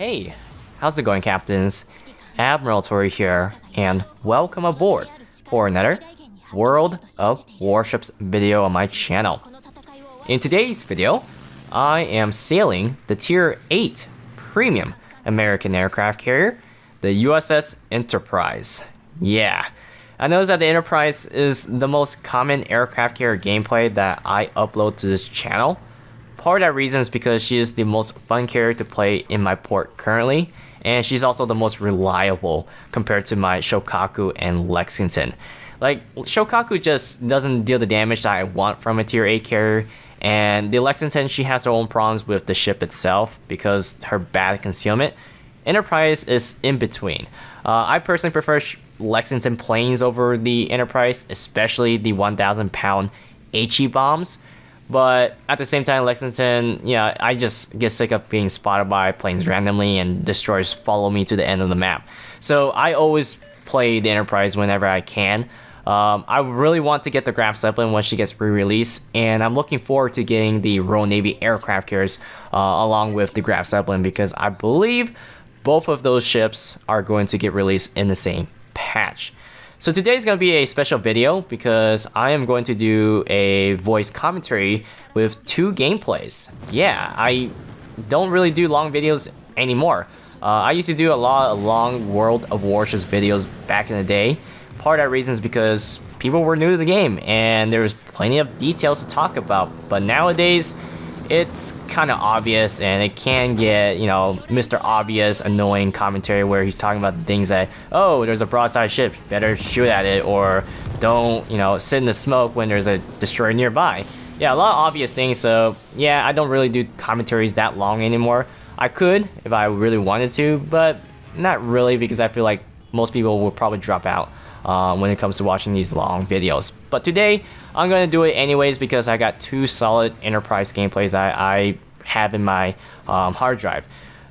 Hey, how's it going, captains? Admiral Tori here, and welcome aboard for another World of Warships video on my channel. In today's video, I am sailing the Tier 8 Premium American aircraft carrier, the USS Enterprise. Yeah, I noticed that the Enterprise is the most common aircraft carrier gameplay that I upload to this channel. Part of that reason is because she is the most fun carrier to play in my port currently, and she's also the most reliable compared to my Shokaku and Lexington. Like, Shokaku just doesn't deal the damage that I want from a Tier 8 carrier, and the Lexington, she has her own problems with the ship itself because her bad concealment. Enterprise is in between. I personally prefer Lexington planes over the Enterprise, especially the 1,000-pound HE bombs. But at the same time, Lexington, yeah, I just get sick of being spotted by planes randomly and destroyers follow me to the end of the map. So I always play the Enterprise whenever I can. I really want to get the Graf Zeppelin when she gets re-released, and I'm looking forward to getting the Royal Navy aircraft carriers along with the Graf Zeppelin, because I believe both of those ships are going to get released in the same patch. So today is going to be a special video because I am going to do a voice commentary with 2 gameplays. Yeah, I don't really do long videos anymore. I used to do a lot of long World of Warships videos back in the day. Part of that reason is because people were new to the game and there was plenty of details to talk about. But nowadays, it's kind of obvious, and it can get, you know, Mr. Obvious annoying commentary where he's talking about things that, oh, there's a broadside ship, better shoot at it, or don't, you know, sit in the smoke when there's a destroyer nearby. Yeah, a lot of obvious things. So yeah, I don't really do commentaries that long anymore. I could if I really wanted to, but not really, because I feel like most people will probably drop out when it comes to watching these long videos. But today, I'm going to do it anyways because I got 2 solid Enterprise gameplays that I have in my hard drive.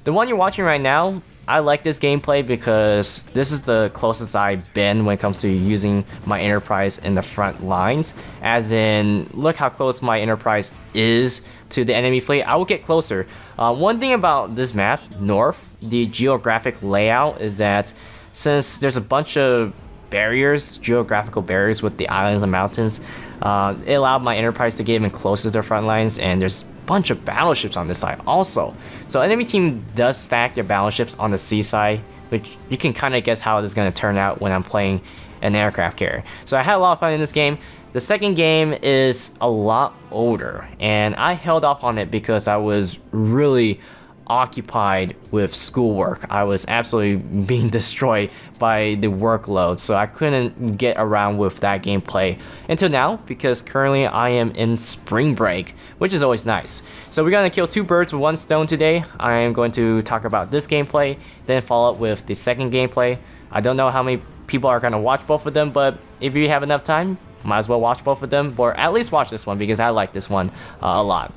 The one you're watching right now, I like this gameplay because this is the closest I've been when it comes to using my Enterprise in the front lines. As in, look how close my Enterprise is to the enemy fleet. I will get closer. One thing about this map, North, the geographic layout is that since there's a bunch of barriers, geographical barriers with the islands and mountains, it allowed my Enterprise to get even closer to their front lines, and there's a bunch of battleships on this side also. So enemy team does stack their battleships on the seaside, which you can kind of guess how it is going to turn out when I'm playing an aircraft carrier. So I had a lot of fun in this game. The second game is a lot older, and I held off on it because I was really occupied with schoolwork. I was absolutely being destroyed by the workload, so I couldn't get around with that gameplay until now, because currently I am in spring break, which is always nice. So we're gonna kill 2 birds with 1 stone today. I am going to talk about this gameplay, then follow up with the second gameplay. I don't know how many people are gonna watch both of them, but if you have enough time, might as well watch both of them, or at least watch this one because I like this one a lot.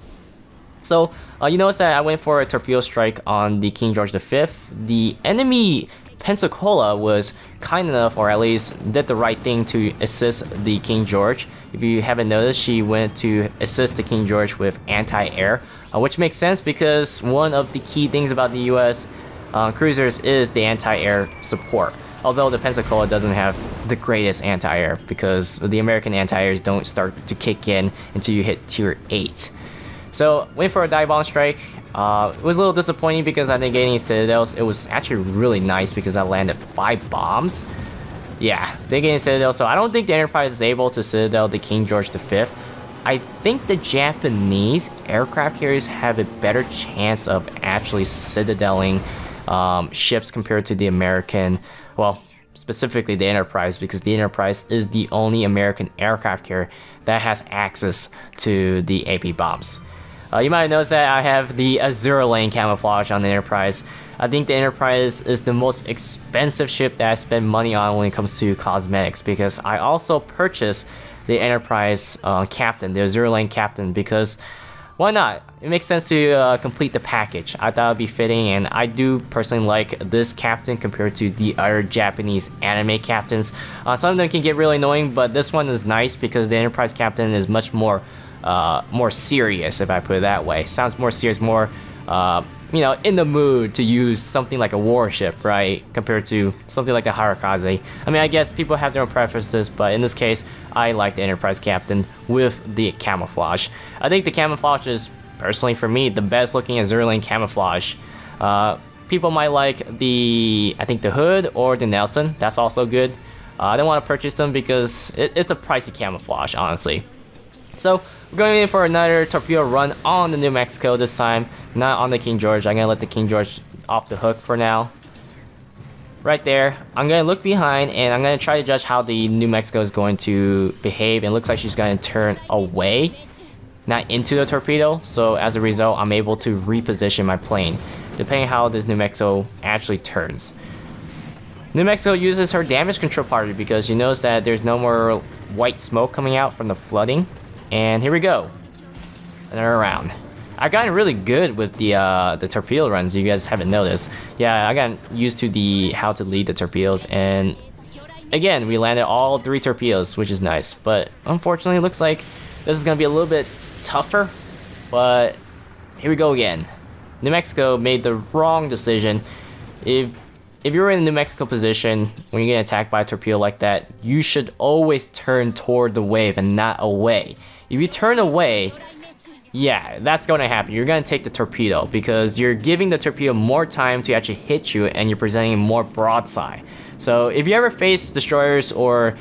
So, you notice that I went for a torpedo strike on the King George V. The enemy Pensacola was kind enough, or at least did the right thing, to assist the King George. If you haven't noticed, she went to assist the King George with anti-air, which makes sense because one of the key things about the US cruisers is the anti-air support. Although the Pensacola doesn't have the greatest anti-air because the American anti-airs don't start to kick in until you hit Tier 8. So, went for a dive bomb strike. It was a little disappointing because I didn't get any citadels. It was actually really nice because I landed 5 bombs. Yeah, didn't get any citadels, so I don't think the Enterprise is able to citadel the King George V. I think the Japanese aircraft carriers have a better chance of actually citadeling ships compared to the American, well, specifically the Enterprise, because the Enterprise is the only American aircraft carrier that has access to the AP bombs. You might have noticed that I have the Azur lane camouflage on the Enterprise. I think the Enterprise is the most expensive ship that I spend money on when it comes to cosmetics, because I also purchased the Enterprise captain, the Azur lane captain, because why not? It makes sense to complete the package. I thought it would be fitting, and I do personally like this captain compared to the other Japanese anime captains. Some of them can get really annoying, but this one is nice because the Enterprise captain is much more serious, if I put it that way. Sounds more serious, more you know, in the mood to use something like a warship, right? Compared to something like a Harakaze. I mean, I guess people have their own preferences, but in this case, I like the Enterprise Captain with the camouflage. I think the camouflage is, personally for me, the best looking Azur lane camouflage. People might like I think the Hood or the Nelson. That's also good. I don't want to purchase them because it's a pricey camouflage, honestly. So we're going in for another torpedo run on the New Mexico this time, not on the King George. I'm gonna let the King George off the hook for now. Right there, I'm gonna look behind and I'm gonna try to judge how the New Mexico is going to behave. It looks like she's gonna turn away, not into the torpedo. So as a result, I'm able to reposition my plane, depending on how this New Mexico actually turns. New Mexico uses her damage control party because you notice that there's no more white smoke coming out from the flooding. And here we go, another round. I got really good with the torpedo runs. You guys haven't noticed. Yeah, I got used to how to lead the torpedoes, and again, we landed all 3 torpedoes, which is nice. But unfortunately, it looks like this is gonna be a little bit tougher. But here we go again. New Mexico made the wrong decision. If you're in a New Mexico position when you get attacked by a torpedo like that, you should always turn toward the wave and not away. If you turn away, yeah, that's going to happen. You're going to take the torpedo because you're giving the torpedo more time to actually hit you and you're presenting more broadside. So if you ever face destroyers or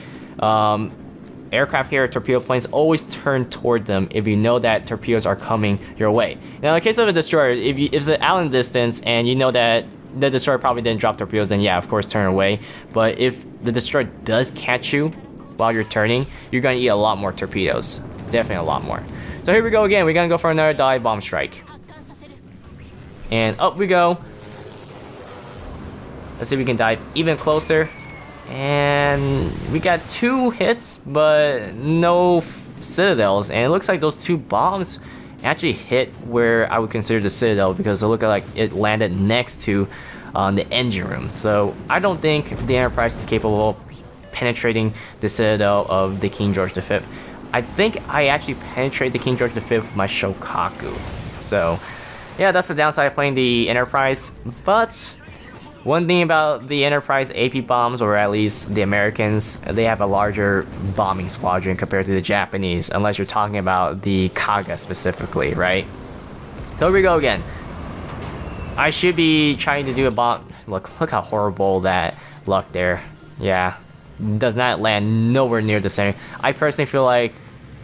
aircraft carrier torpedo planes, always turn toward them if you know that torpedoes are coming your way. Now, in the case of a destroyer, if it's an island distance and you know that the destroyer probably didn't drop torpedoes, then yeah, of course, turn away. But if the destroyer does catch you while you're turning, you're going to eat a lot more torpedoes. Definitely a lot more. So here we go again. We're going to go for another dive bomb strike. And up we go. Let's see if we can dive even closer. And we got 2 hits, but no citadels. And it looks like those 2 bombs actually hit where I would consider the citadel because it looked like it landed next to the engine room. So I don't think the Enterprise is capable of penetrating the citadel of the King George V. I think I actually penetrate the King George V with my Shokaku. So yeah, that's the downside of playing the Enterprise. But one thing about the Enterprise AP bombs, or at least the Americans, they have a larger bombing squadron compared to the Japanese, unless you're talking about the Kaga specifically, right? So here we go again. I should be trying to do a bomb. Look how horrible that luck there. Yeah, does not land nowhere near the center. I personally feel like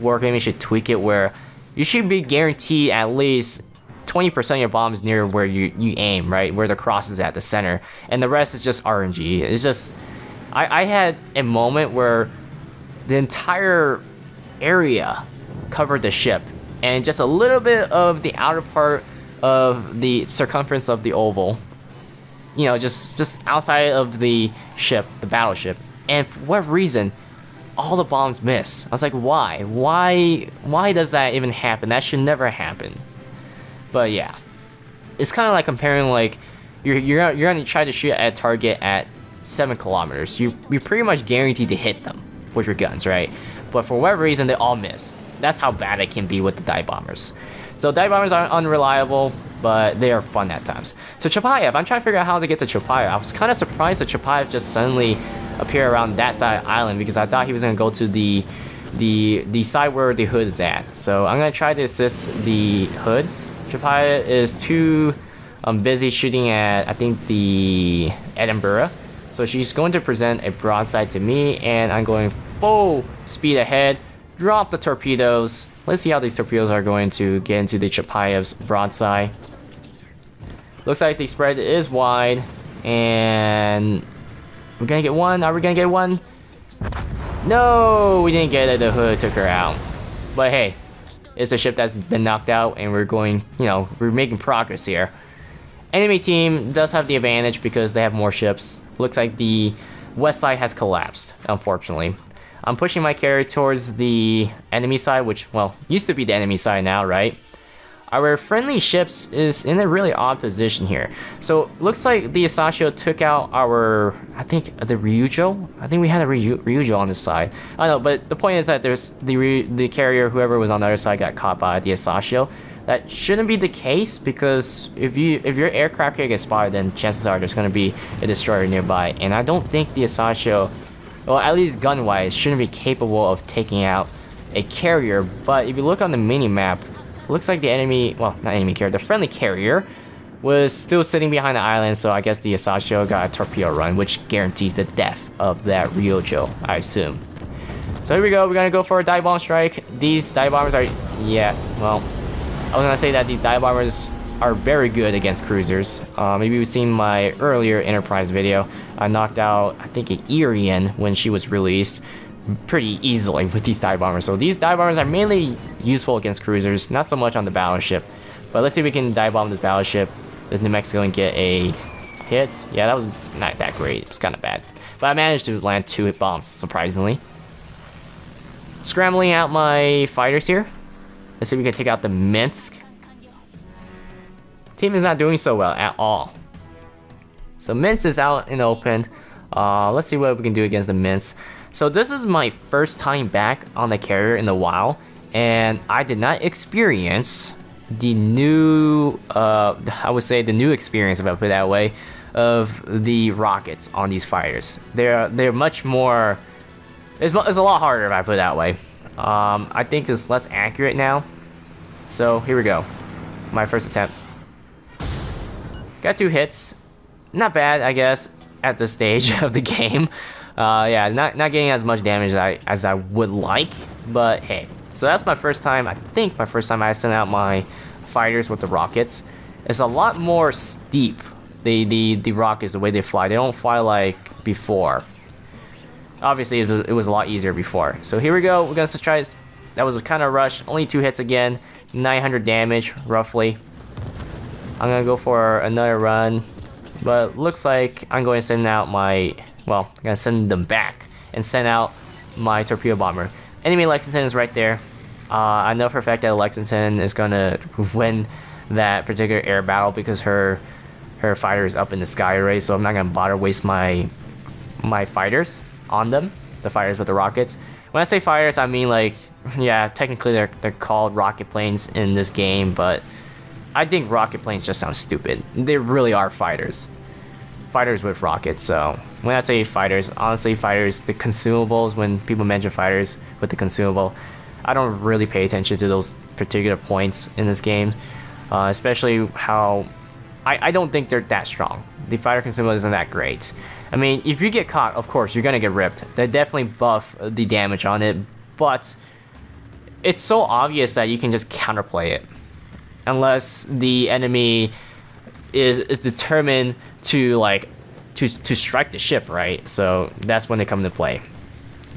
Wargaming should tweak it where you should be guaranteed at least 20% of your bombs near where you aim, right? Where the cross is at the center. And the rest is just RNG. It's just... I had a moment where the entire area covered the ship. And just a little bit of the outer part of the circumference of the oval. You know, just outside of the ship, the battleship. And for what reason, all the bombs miss. I was like, why? Why does that even happen? That should never happen. But yeah, it's kind of like comparing like you're gonna try to shoot at a target at 7 kilometers. You're pretty much guaranteed to hit them with your guns, right? But for whatever reason, they all miss. That's how bad it can be with the dive bombers. So dive bombers are unreliable, but they are fun at times. So Chapayev, I'm trying to figure out how to get to Chapayev. I was kind of surprised that Chapayev just suddenly appeared around that side of the island because I thought he was gonna go to the side where the Hood is at. So I'm gonna try to assist the Hood. Chapayev is too busy shooting at, I think, the Edinburgh. So she's going to present a broadside to me, and I'm going full speed ahead, drop the torpedoes. Let's see how these torpedoes are going to get into the Chapayev's broadside. Looks like the spread is wide, and we're gonna get one. Are we gonna get one? No, we didn't get it. The Hood took her out. But hey, it's a ship that's been knocked out, and we're going, you know, we're making progress here. Enemy team does have the advantage because they have more ships. Looks like the west side has collapsed, unfortunately. I'm pushing my carrier towards the enemy side, which, well, used to be the enemy side now, right? Our friendly ships is in a really odd position here. So, looks like the Asashio took out our, I think, the Ryujo? I think we had a Ryujo on this side. I don't know, but the point is that there's the carrier, whoever was on the other side, got caught by the Asashio. that shouldn't be the case, because if your aircraft carrier gets spotted, then chances are there's going to be a destroyer nearby, and I don't think the Asashio, well, at least gun-wise, shouldn't be capable of taking out a carrier. But if you look on the mini-map, it looks like the enemy, well, not enemy carrier, the friendly carrier was still sitting behind the island, so I guess the Asashio got a torpedo run, which guarantees the death of that Ryojo, I assume. So here we go, we're gonna go for a dive bomb strike. These dive bombers are, yeah, well, I was gonna say that these dive bombers are very good against cruisers. Maybe you've seen my earlier Enterprise video. I knocked out, I think, an Irian when she was released pretty easily with these dive bombers. So these dive bombers are mainly useful against cruisers, not so much on the battleship. But let's see if we can dive bomb this battleship. Does New Mexico get a hit? Yeah, that was not that great. It was kind of bad. But I managed to land 2 hit bombs, surprisingly. Scrambling out my fighters here. Let's see if we can take out the Minsk. Team is not doing so well at all. So Minsk is out in the open. Let's see what we can do against the Minsk. So this is my first time back on the carrier in a while, and I did not experience the new, I would say the new experience, if I put it that way, of the rockets on these fighters. They're much more. It's a lot harder, if I put it that way. I think it's less accurate now. So here we go. My first attempt. Got 2 hits. Not bad, I guess, at this stage of the game. Yeah, not getting as much damage as I would like, but hey. So that's my first time, I think my first time I sent out my fighters with the rockets. It's a lot more steep, the rockets, the way they fly. They don't fly like before. Obviously, it was a lot easier before. So here we go, we're gonna try this. That was a kind of rush, only 2 hits again, 900 damage, roughly. I'm gonna go for another run, but looks like I'm going to send out my, well, I'm gonna send them back and send out my torpedo bomber. Enemy Lexington is right there. I know for a fact that Lexington is gonna win that particular air battle because her fighter is up in the sky already, so I'm not gonna bother waste my fighters on them, the fighters with the rockets. When I say fighters, I mean, like, yeah, technically they're called rocket planes in this game, but I think rocket planes just sound stupid. They really are fighters. Fighters with rockets. So when I say fighters, honestly, fighters, the consumables, when people mention fighters with the consumable, I don't really pay attention to those particular points in this game, especially how I don't think they're that strong. The fighter consumable isn't that great. I mean, if you get caught, of course, you're gonna get ripped. They definitely buff the damage on it, but it's so obvious that you can just counterplay it. Unless the enemy is determined to, like, to strike the ship, right? So that's when they come into play.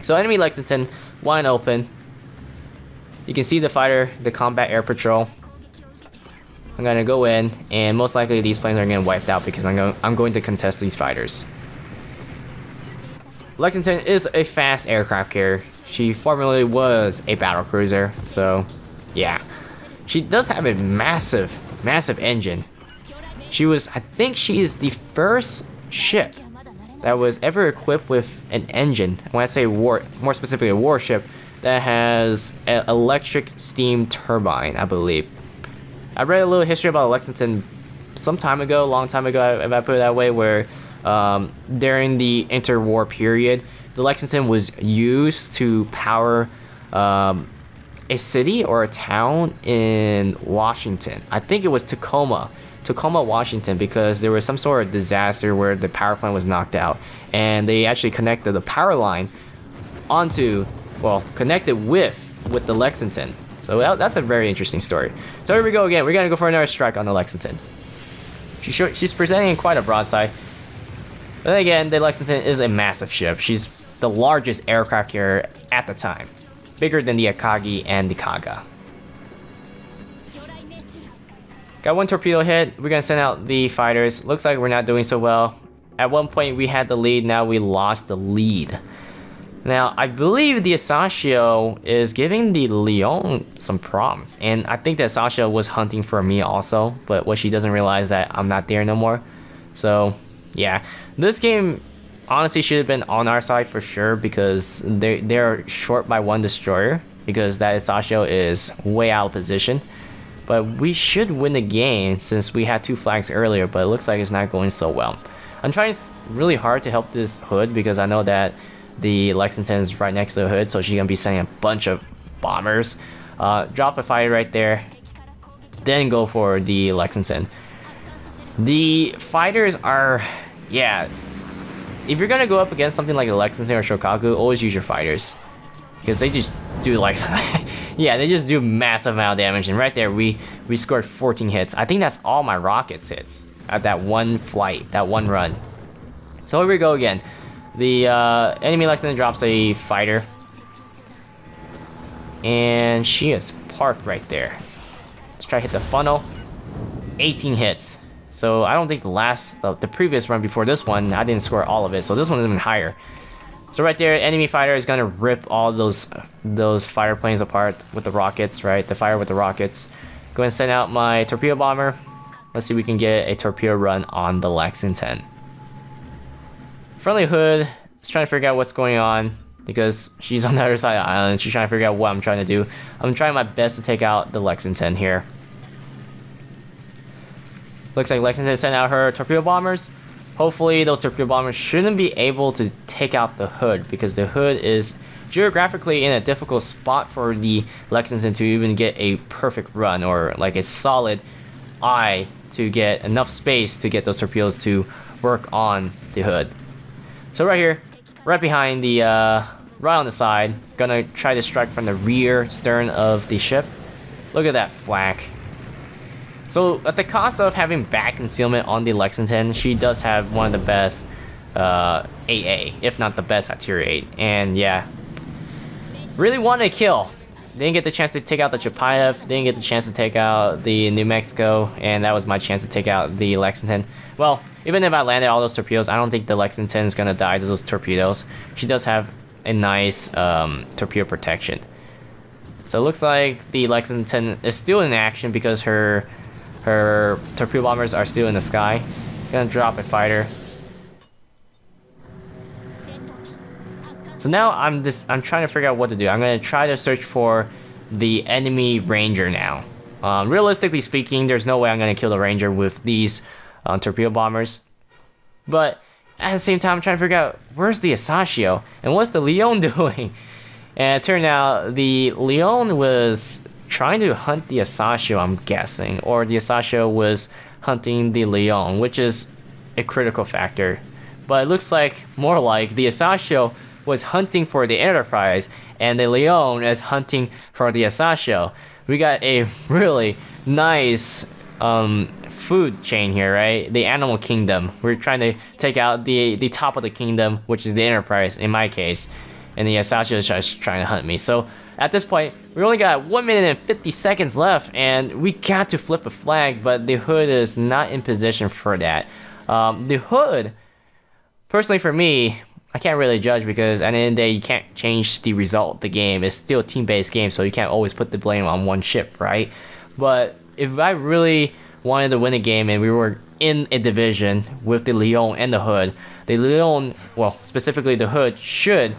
So enemy Lexington, wide open. You can see the fighter, the combat air patrol. I'm gonna go in, and most likely these planes are gonna get wiped out because I'm going to contest these fighters. Lexington is a fast aircraft carrier. She formerly was a battle cruiser, so yeah. She does have a massive engine. I think she is the first ship that was ever equipped with an engine. When I say more specifically a warship, that has an electric steam turbine, I believe. I read a little history about Lexington some time ago, a long time ago, if I put it that way, where during the interwar period, the Lexington was used to power a city or a town in Washington. I think it was Tacoma, Washington, because there was some sort of disaster where the power plant was knocked out, and they actually connected the power line connected with the Lexington. So that's a very interesting story. So here we go again. We're gonna go for another strike on the Lexington. She's presenting quite a broadside. But then again, the Lexington is a massive ship. She's the largest aircraft carrier at the time. Bigger than the Akagi and the Kaga. Got 1 torpedo hit. We're gonna send out the fighters. Looks like we're not doing so well. At one point we had the lead, now we lost the lead. Now, I believe the Asashio is giving the Leon some problems. And I think the Asashio was hunting for me also, but what she doesn't realize that I'm not there no more. So, yeah. This game honestly should have been on our side for sure, because they're short by 1 destroyer, because that Asashio is way out of position. But we should win the game since we had 2 flags earlier, but it looks like it's not going so well. I'm trying really hard to help this hood because I know that the Lexington is right next to the hood, so she's gonna be sending a bunch of bombers. Drop a fighter right there, then go for the Lexington. The fighters are, yeah, if you're gonna go up against something like a Lexington or Shokaku, always use your fighters. Because they just do like, yeah, they just do massive amount of damage. And right there, we scored 14 hits. I think that's all my rockets hits at that one flight, that one run. So here we go again. The enemy Lexington drops a fighter. And she is parked right there. Let's try to hit the funnel. 18 hits. So I don't think the previous run before this one, I didn't score all of it. So this one's even higher. So right there, enemy fighter is gonna rip all those fighter planes apart with the rockets, right? The fire with the rockets. Go and send out my torpedo bomber. Let's see if we can get a torpedo run on the Lexington. Friendly hood is trying to figure out what's going on because she's on the other side of the island. She's trying to figure out what I'm trying to do. I'm trying my best to take out the Lexington here. Looks like Lexington sent out her torpedo bombers. Hopefully those torpedo bombers shouldn't be able to take out the hood because the hood is geographically in a difficult spot for the Lexington to even get a perfect run or like a solid eye to get enough space to get those torpedoes to work on the hood. So right here, right behind the, right on the side, gonna try to strike from the rear stern of the ship. Look at that flak. So at the cost of having back concealment on the Lexington, she does have one of the best AA, if not the best at tier 8. And yeah, really wanted to kill. Didn't get the chance to take out the Chapayev, didn't get the chance to take out the New Mexico, and that was my chance to take out the Lexington. Well, even if I landed all those torpedoes, I don't think the Lexington is gonna die to those torpedoes. She does have a nice torpedo protection. So it looks like the Lexington is still in action because her torpedo bombers are still in the sky. Gonna drop a fighter. So now I'm trying to figure out what to do. I'm gonna try to search for the enemy ranger now. Realistically speaking, there's no way I'm gonna kill the ranger with these torpedo bombers. But at the same time, I'm trying to figure out where's the Asashio and what's the Leon doing. And it turned out the Leon was trying to hunt the Asashio, I'm guessing, or the Asashio was hunting the Leon, which is a critical factor. But it looks like more like the Asashio was hunting for the Enterprise and the Leon is hunting for the Asashio. We got a really nice food chain here, right? The animal kingdom. We're trying to take out the top of the kingdom, which is the Enterprise in my case, and the Asashio is just trying to hunt me. So at this point, we only got 1 minute and 50 seconds left, and we got to flip a flag, but the hood is not in position for that. The hood, personally for me, I can't really judge because at the end of the day, you can't change the result of the game. It's still a team-based game, so you can't always put the blame on one ship, right? But if I really wanted to win a game and we were in a division with the Leon and the hood, the Leon, well, specifically the hood, should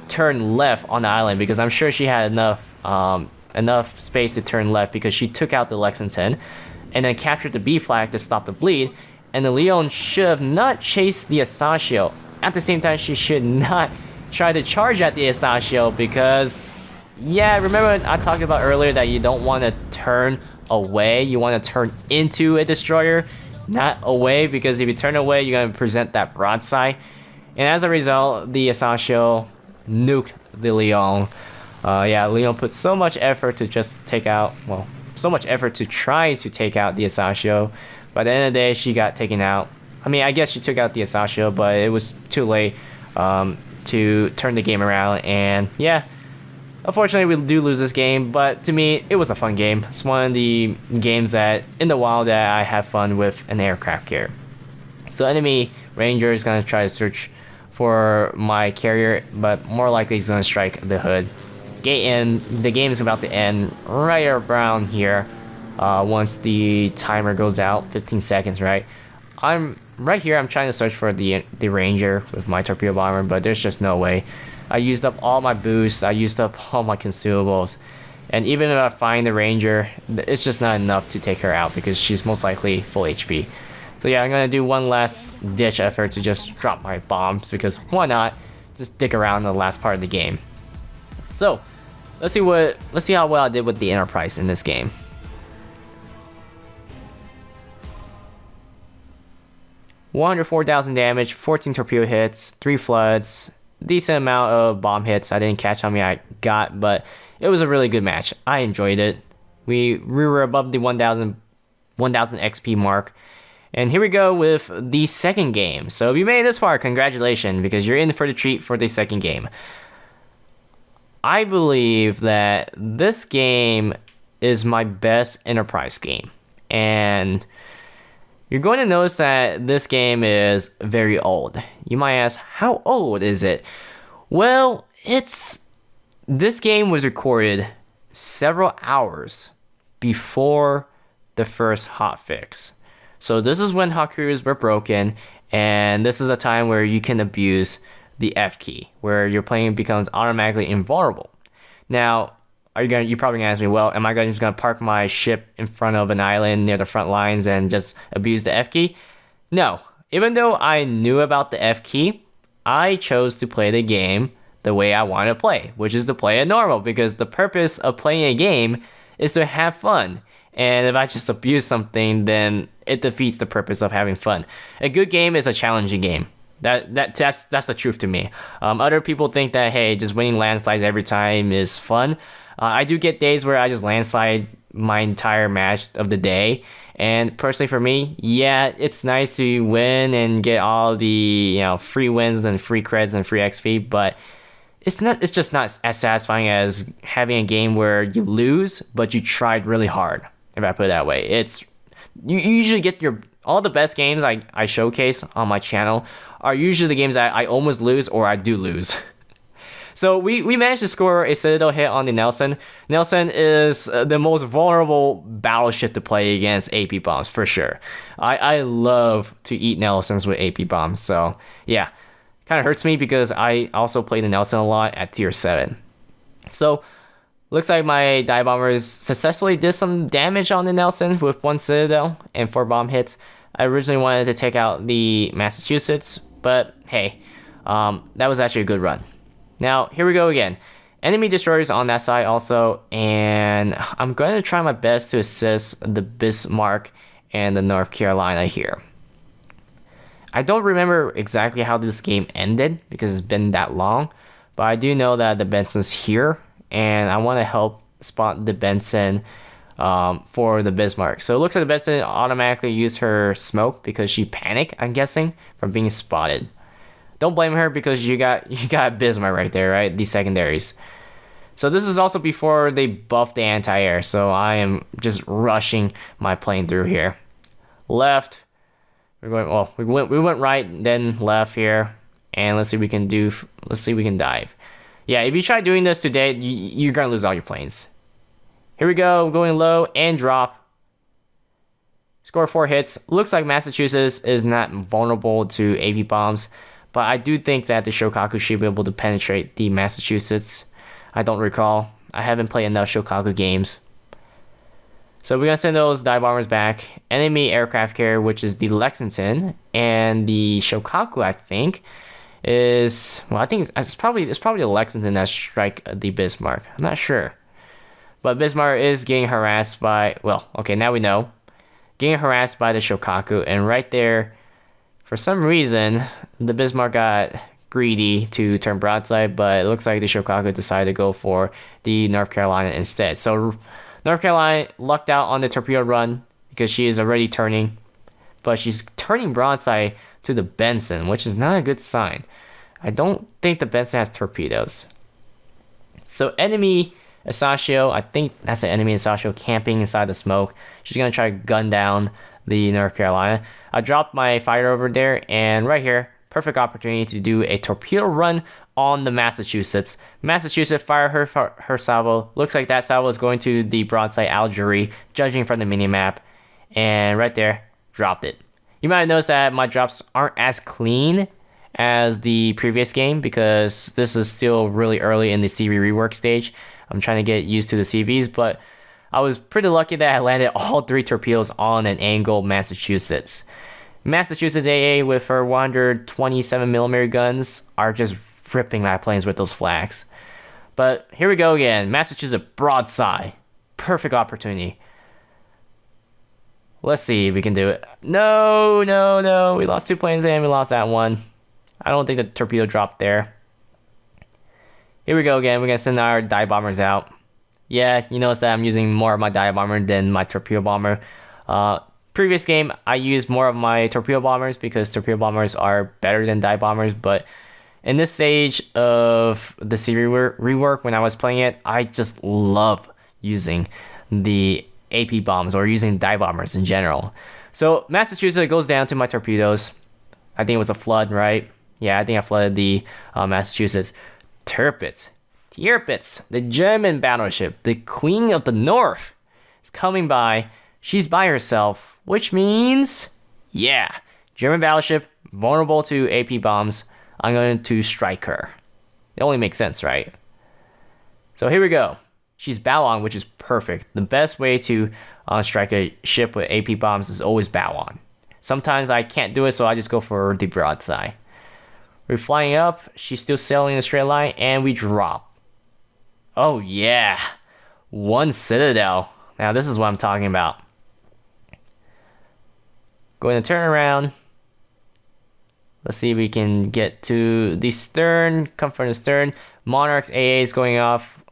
turn left on the island because I'm sure she had enough space to turn left because she took out the Lexington and then captured the B flag to stop the bleed, and the Leon should have not chased the Asashio. At the same time, she should not try to charge at the Asashio because, yeah, remember I talked about earlier that you don't want to turn away, you want to turn into a destroyer, not away, because if you turn away, you're going to present that broadside. And as a result, the Asashio nuked the Leon. Yeah, Leon put so much effort to just take out, well, so much effort to try to take out the Asashio. By the end of the day, she got taken out. I mean, I guess she took out the Asashio, but it was too late to turn the game around. And yeah, unfortunately, we do lose this game. But to me, it was a fun game. It's one of the games that in the wild that I have fun with an aircraft carrier. So enemy ranger is gonna try to search for my carrier, but more likely he's gonna strike the hood. The game is about to end right around here. Once the timer goes out, 15 seconds, right? I'm right here. I'm trying to search for the ranger with my torpedo bomber, but there's just no way. I used up all my boosts. I used up all my consumables, And even if I find the Ranger, it's just not enough to take her out because she's most likely full HP. So yeah, I'm gonna do one last ditch effort to just drop my bombs because why not? Just dick around in the last part of the game. So let's see how well I did with the Enterprise in this game. $104,000 damage, 14 torpedo hits, 3 floods, decent amount of bomb hits. I didn't catch how many I got, but it was a really good match. I enjoyed it. We were above the 1000 XP mark. And here we go with the second game. So if you made it this far, congratulations, because you're in for the treat for the second game. I believe that this game is my best Enterprise game. And you're going to notice that this game is very old. You might ask, how old is it? Well, this game was recorded several hours before the first hotfix. So this is when hotkeys were broken, and this is a time where you can abuse the F key, where your plane becomes automatically invulnerable. Now, you're probably gonna ask me, well, am I just gonna park my ship in front of an island near the front lines and just abuse the F key? No. Even though I knew about the F key, I chose to play the game the way I want to play, which is to play it normal, because the purpose of playing a game is to have fun. And if I just abuse something, then it defeats the purpose of having fun. A good game is a challenging game. That's the truth to me. Other people think that, hey, just winning landslides every time is fun. I do get days where I just landslide my entire match of the day. And personally for me, yeah, it's nice to win and get all the free wins and free creds and free XP, but it's just not as satisfying as having a game where you lose, but you tried really hard. If I put it that way, you usually get all the best games I showcase on my channel are usually the games that I almost lose or I do lose. So we managed to score a Citadel hit on the Nelson. Nelson is the most vulnerable battleship to play against AP bombs for sure. I love to eat Nelsons with AP bombs. So yeah, kind of hurts me because I also play the Nelson a lot at tier 7. So looks like my dive bombers successfully did some damage on the Nelson with 1 Citadel and 4 bomb hits. I originally wanted to take out the Massachusetts, but hey, that was actually a good run. Now, here we go again. Enemy destroyers on that side also, and I'm going to try my best to assist the Bismarck and the North Carolina here. I don't remember exactly how this game ended because it's been that long, but I do know that the Benson's here, and I want to help spot the Benson for the Bismarck. So it looks like the Benson automatically used her smoke because she panicked, I'm guessing, from being spotted. Don't blame her because you got Bismarck right there, right? The secondaries. So this is also before they buffed the anti-air, so I am just rushing my plane through here. Left. We're going. Oh, we went right, then left here, and let's see what we can dive. Yeah, if you try doing this today, you're gonna lose all your planes. Here we go, going low and drop. Score 4 hits. Looks like Massachusetts is not vulnerable to AP bombs, but I do think that the Shokaku should be able to penetrate the Massachusetts. I don't recall. I haven't played enough Shokaku games. So we're gonna send those dive bombers back. Enemy aircraft carrier, which is the Lexington, and the Shokaku, I think, I think it's probably the Lexington that strike the Bismarck. I'm not sure. But Bismarck is getting harassed by, well, okay, now we know. Getting harassed by the Shokaku, and right there, for some reason, the Bismarck got greedy to turn broadside, but it looks like the Shokaku decided to go for the North Carolina instead. So North Carolina lucked out on the torpedo run because she is already turning, but she's turning broadside to the Benson, which is not a good sign. I don't think the Benson has torpedoes. So enemy Asashio, I think that's an enemy Asashio camping inside the smoke. She's gonna try to gun down the North Carolina. I dropped my fighter over there, and right here, perfect opportunity to do a torpedo run on the Massachusetts. Massachusetts fire her salvo. Looks like that salvo is going to the broadside Algeria, judging from the minimap, and right there, dropped it. You might have noticed that my drops aren't as clean as the previous game because this is still really early in the CV rework stage. I'm trying to get used to the CVs, but I was pretty lucky that I landed all 3 torpedoes on an angle Massachusetts. Massachusetts AA with her 127mm guns are just ripping my planes with those flags. But here we go again. Massachusetts broadside. Perfect opportunity. Let's see if we can do it. No. We lost 2 planes and we lost that one. I don't think the torpedo dropped there. Here we go again. We're going to send our dive bombers out. Yeah, you notice that I'm using more of my dive bomber than my torpedo bomber. Previous game, I used more of my torpedo bombers because torpedo bombers are better than dive bombers. But in this stage of the series rework, when I was playing it, I just love using the AP bombs or using dive bombers in general. So Massachusetts goes down to my torpedoes. I think it was a flood, right? Yeah, I think I flooded the Massachusetts. Tirpitz, the German battleship, the Queen of the North, is coming by. She's by herself, which means, yeah, German battleship, vulnerable to AP bombs. I'm going to strike her. It only makes sense, right? So here we go. She's bow on, which is perfect. The best way to strike a ship with AP bombs is always bow on. Sometimes I can't do it, so I just go for the broadside. We're flying up. She's still sailing in a straight line, and we drop. Oh, yeah. 1 citadel. Now, this is what I'm talking about. Going to turn around. Let's see if we can get to the stern. Come from the stern. Monarch's AA is going off.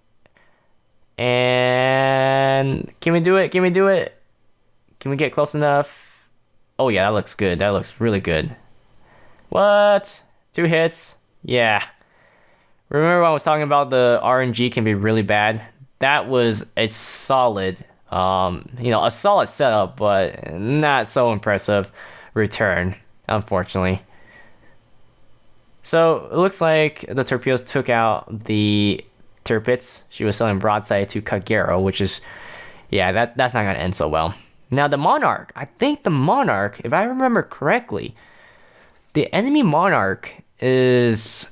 And can we do it? Can we get close enough? Oh, yeah, that looks good. That looks really good. What? 2 hits? Yeah. Remember when I was talking about the RNG can be really bad? That was a solid, a solid setup, but not so impressive return, unfortunately. So it looks like the torpedoes took out the Tirpitz. She was selling broadside to Kagero, which is, yeah, that's not going to end so well. Now the Monarch, I think the Monarch, if I remember correctly, the enemy Monarch is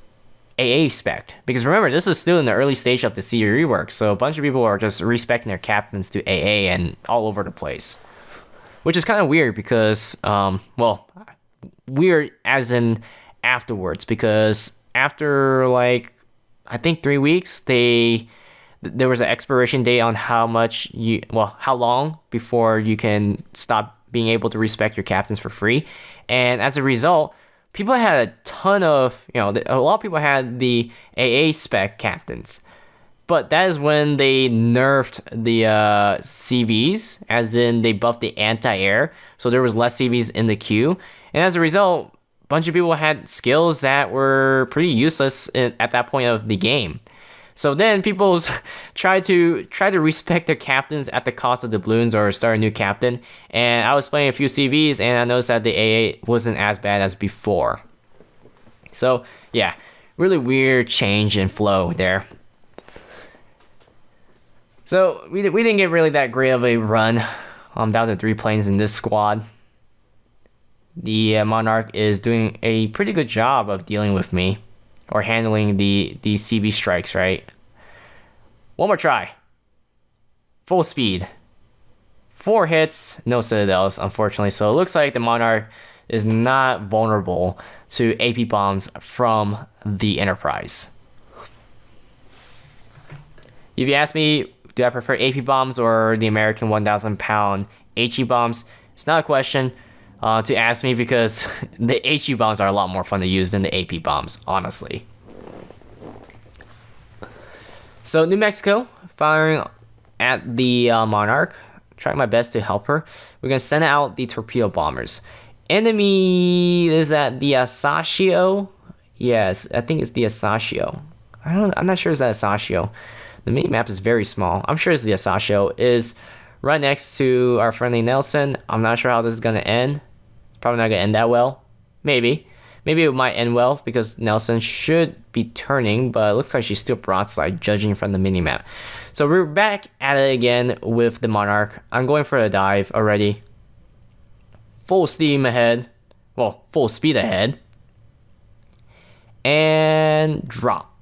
AA spec, because remember, this is still in the early stage of the series rework, so a bunch of people are just respecting their captains to AA and all over the place, which is kind of weird because weird as in afterwards, because after like I think 3 weeks there was an expiration date on how long before you can stop being able to respect your captains for free, and as a result, people had a ton of, a lot of people had the AA spec captains. But that is when they nerfed the CVs, as in they buffed the anti-air, so there was less CVs in the queue. And as a result, a bunch of people had skills that were pretty useless at that point of the game. So then people try to respect their captains at the cost of the balloons or start a new captain. And I was playing a few CVs and I noticed that the AA wasn't as bad as before. So yeah, really weird change in flow there. So we didn't get really that great of a run. Down to 3 planes in this squad. The Monarch is doing a pretty good job of dealing with me, or handling the CV strikes, right? One more try. Full speed. 4 hits, no citadels, unfortunately. So it looks like the Monarch is not vulnerable to AP bombs from the Enterprise. If you ask me, do I prefer AP bombs or the American 1,000-pound HE bombs? It's not a question to ask me, because the HE bombs are a lot more fun to use than the AP bombs, honestly. So New Mexico, firing at the Monarch. Trying my best to help her. We're going to send out the torpedo bombers. Enemy is at the Asashio. Yes, I think it's the Asashio. I'm not sure it's that Asashio. The mini map is very small. I'm sure it's the Asashio. Is right next to our friendly Nelson. I'm not sure how this is going to end. Probably not going to end that well. Maybe it might end well, because Nelson should be turning, but it looks like she's still broadside, judging from the minimap. So we're back at it again with the Monarch. I'm going for a dive already. Full steam ahead. Well, full speed ahead. And drop.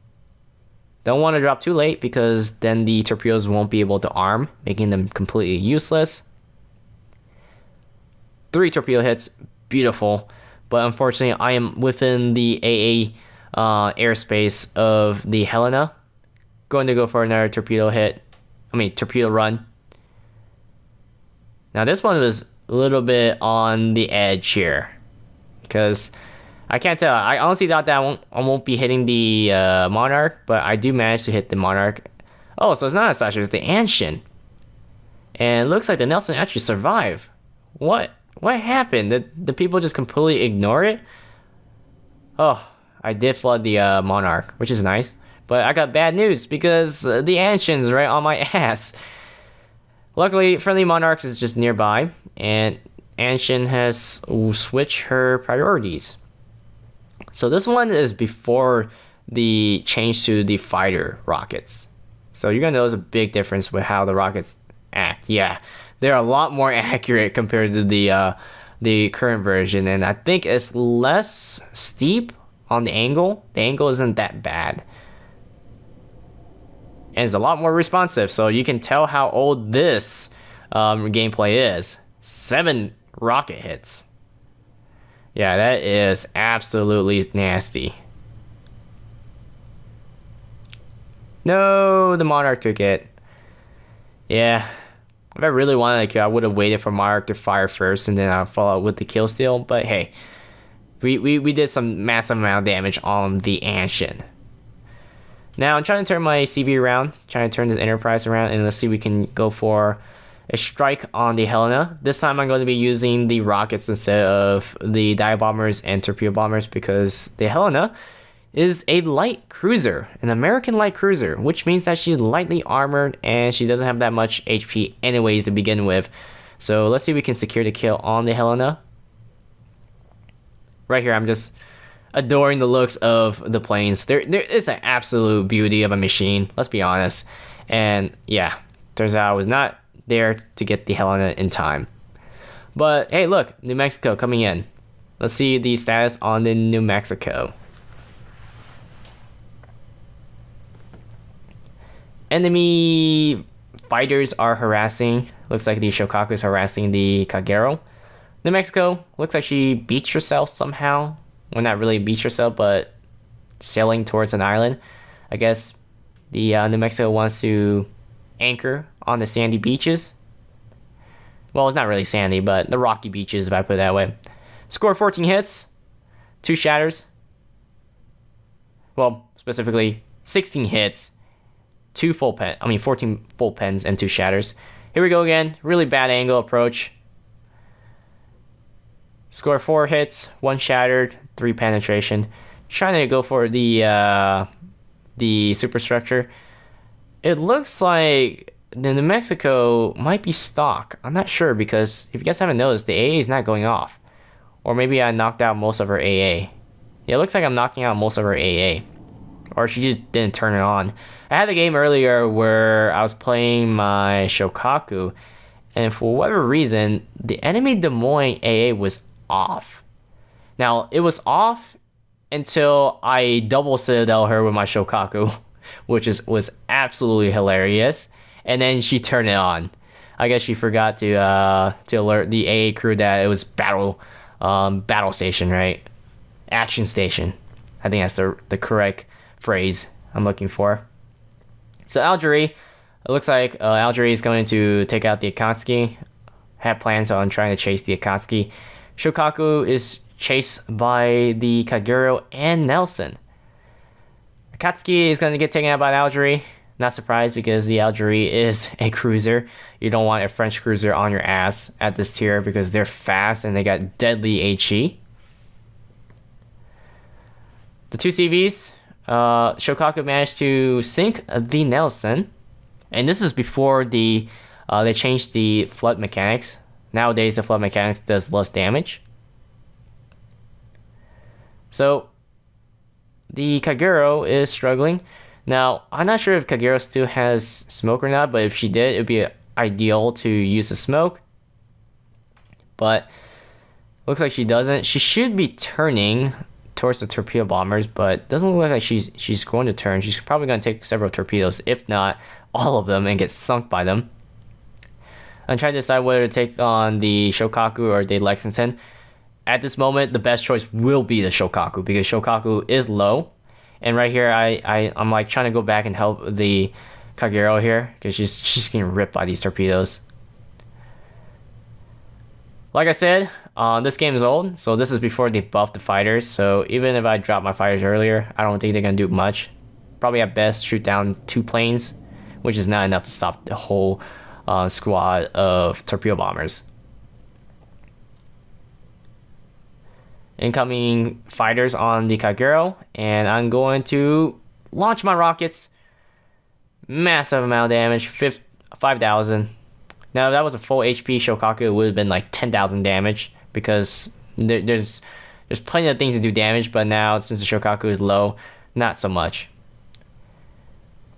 Don't want to drop too late because then the torpedoes won't be able to arm, making them completely useless. 3 torpedo hits, beautiful. But unfortunately, I am within the AA airspace of the Helena. Going to go for another torpedo run. Now this one was a little bit on the edge here, because I can't tell. I honestly thought that I won't be hitting the Monarch, but I do manage to hit the Monarch. Oh, so it's not a Sasha, it's the Anshin. And it looks like the Nelson actually survived. What happened? Did the people just completely ignore it? Oh, I did flood the Monarch, which is nice. But I got bad news because the Anshin's right on my ass. Luckily, friendly Monarchs is just nearby, and Anshin has switched her priorities. So this one is before the change to the fighter rockets. So you're gonna notice a big difference with how the rockets act. Yeah, they're a lot more accurate compared to the current version, and I think it's less steep on the angle. The angle isn't that bad. And it's a lot more responsive, so you can tell how old this gameplay is. 7 rocket hits. Yeah, that is absolutely nasty. No, the Monarch took it. Yeah, if I really wanted to kill, I would have waited for Monarch to fire first and then I'll follow up with the kill steal. But hey, we did some massive amount of damage on the Anshin. Now I'm trying to turn my CV around, trying to turn this Enterprise around, and let's see if we can go for a strike on the Helena. This time I'm going to be using the rockets instead of the dive bombers and torpedo bombers, because the Helena is a light cruiser, an American light cruiser, which means that she's lightly armored and she doesn't have that much HP anyways to begin with. So let's see if we can secure the kill on the Helena. Right here, I'm just adoring the looks of the planes. There is an absolute beauty of a machine, let's be honest. And yeah, turns out I was not there to get the Helena in time. But hey, look, New Mexico coming in. Let's see the status on the New Mexico. Enemy fighters are harassing. Looks like the Shokaku is harassing the Kagero. New Mexico looks like she beached herself somehow. Well, not really beached herself, but sailing towards an island. I guess the New Mexico wants to anchor on the sandy beaches. Well, it's not really sandy, but the rocky beaches, if I put it that way. Score 14 hits, 2 shatters. Well, specifically 16 hits, 14 full pens and 2 shatters. Here we go again. Really bad angle approach. Score 4 hits, 1 shattered, 3 penetration. Trying to go for the superstructure. It looks like the New Mexico might be stock. I'm not sure, because if you guys haven't noticed, the AA is not going off. Or maybe I knocked out most of her AA. Yeah, it looks like I'm knocking out most of her AA. Or she just didn't turn it on. I had a game earlier where I was playing my Shokaku, and for whatever reason, the enemy Des Moines AA was off. Now, it was off until I double citadel her with my Shokaku, which was absolutely hilarious. And then she turned it on. I guess she forgot to alert the AA crew that it was battle station, right? Action station. I think that's the correct phrase I'm looking for. So Algeria, it looks like Algeria is going to take out the Akatsuki. Had plans on trying to chase the Akatsuki. Shokaku is chased by the Kagero and Nelson. Akatsuki is going to get taken out by Algeria. Not surprised, because the Algeria is a cruiser. You don't want a French cruiser on your ass at this tier, because they're fast and they got deadly HE. The 2 CVs, Shokaku managed to sink the Nelson, and this is before they changed the flood mechanics. Nowadays, the flood mechanics does less damage. So the Kagero is struggling. Now, I'm not sure if Kagero still has smoke or not, but if she did, it would be ideal to use the smoke. But looks like she doesn't. She should be turning towards the torpedo bombers, but doesn't look like she's going to turn. She's probably going to take several torpedoes, if not all of them, and get sunk by them. I'm trying to decide whether to take on the Shokaku or the Lexington. At this moment, the best choice will be the Shokaku because Shokaku is low. And right here, I'm like trying to go back and help the Kagero here because she's getting ripped by these torpedoes. Like I said, this game is old, so this is before they buffed the fighters. So even if I drop my fighters earlier, I don't think they're gonna do much. Probably at best shoot down 2 planes, which is not enough to stop the whole squad of torpedo bombers. Incoming fighters on the Kagero, and I'm going to launch my rockets. Massive amount of damage, 5,000. Now, if that was a full HP Shokaku, it would have been like 10,000 damage because there's plenty of things to do damage, but now since the Shokaku is low, not so much.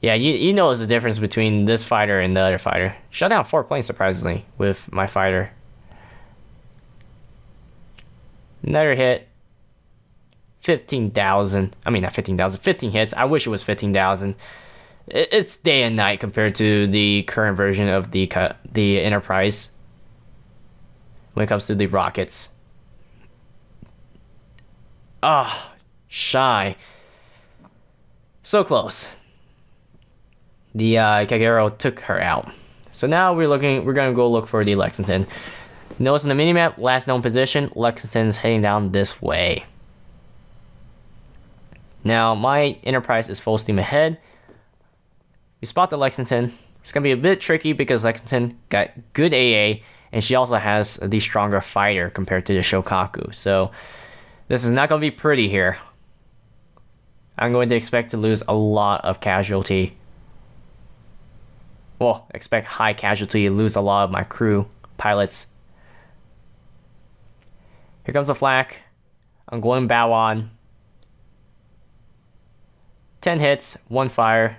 Yeah, you notice the difference between this fighter and the other fighter. Shut down 4 planes, surprisingly, with my fighter. Another hit. 15,000. I mean, not 15,000. 15 hits. I wish it was 15,000. It's day and night compared to the current version of the Enterprise when it comes to the rockets. Ah, shy. So close. The Kagero took her out. So now we're gonna go look for the Lexington. Notice on the minimap, last known position, Lexington's heading down this way. Now my Enterprise is full steam ahead. We spot the Lexington. It's gonna be a bit tricky because Lexington got good AA, and she also has the stronger fighter compared to the Shokaku. So this is not gonna be pretty here. I'm going to expect to lose a lot of casualty. Well, expect high casualty, lose a lot of my crew, pilots. Here comes the flak. I'm going bow on. 10 hits, 1 fire.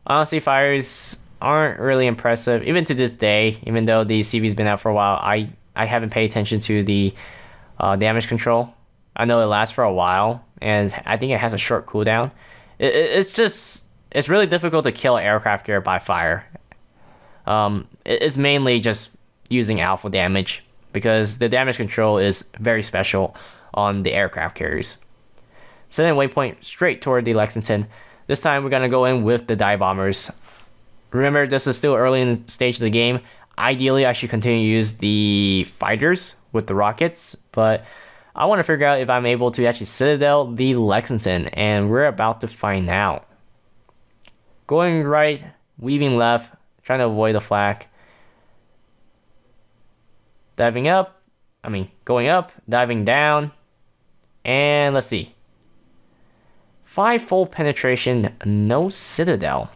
Honestly, fires aren't really impressive, even to this day. Even though the CV's been out for a while, I haven't paid attention to the damage control. I know it lasts for a while, and I think it has a short cooldown. It's really difficult to kill an aircraft carrier by fire. It's mainly just using alpha damage because the damage control is very special on the aircraft carriers. Setting waypoint straight toward the Lexington. This time we're gonna go in with the dive bombers. Remember, this is still early in the stage of the game. Ideally, I should continue to use the fighters with the rockets, but I want to figure out if I'm able to actually citadel the Lexington, and we're about to find out. Going right, weaving left, trying to avoid the flak. Going up, diving down, and let's see. 5 full penetration, no citadel.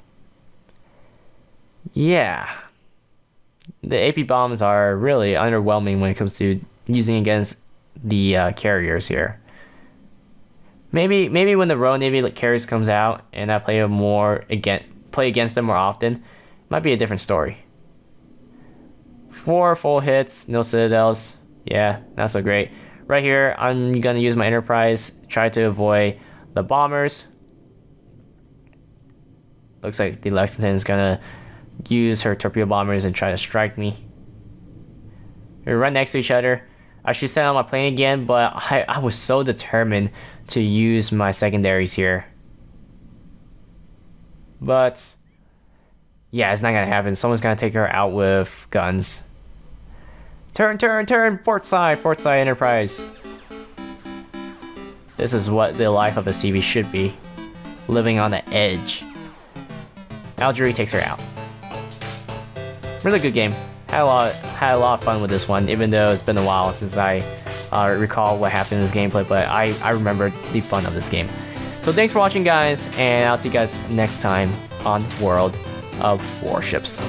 Yeah. The AP bombs are really underwhelming when it comes to using against the carriers here. Maybe when the Royal Navy carriers comes out and I play against them more often, might be a different story. 4 full hits, no citadels. Yeah, not so great. Right here, I'm gonna use my Enterprise, try to avoid the bombers. Looks like the Lexington is gonna use her torpedo bombers and try to strike me. We're right next to each other. I should send out my plane again, but I was so determined to use my secondaries here. But yeah, it's not gonna happen. Someone's gonna take her out with guns. Turn, port side Enterprise. This is what the life of a CV should be. Living on the edge. Azur takes her out. Really good game. Had a lot of fun with this one, even though it's been a while since I recall what happened in this gameplay, but I remember the fun of this game. So thanks for watching, guys, and I'll see you guys next time on World of Warships.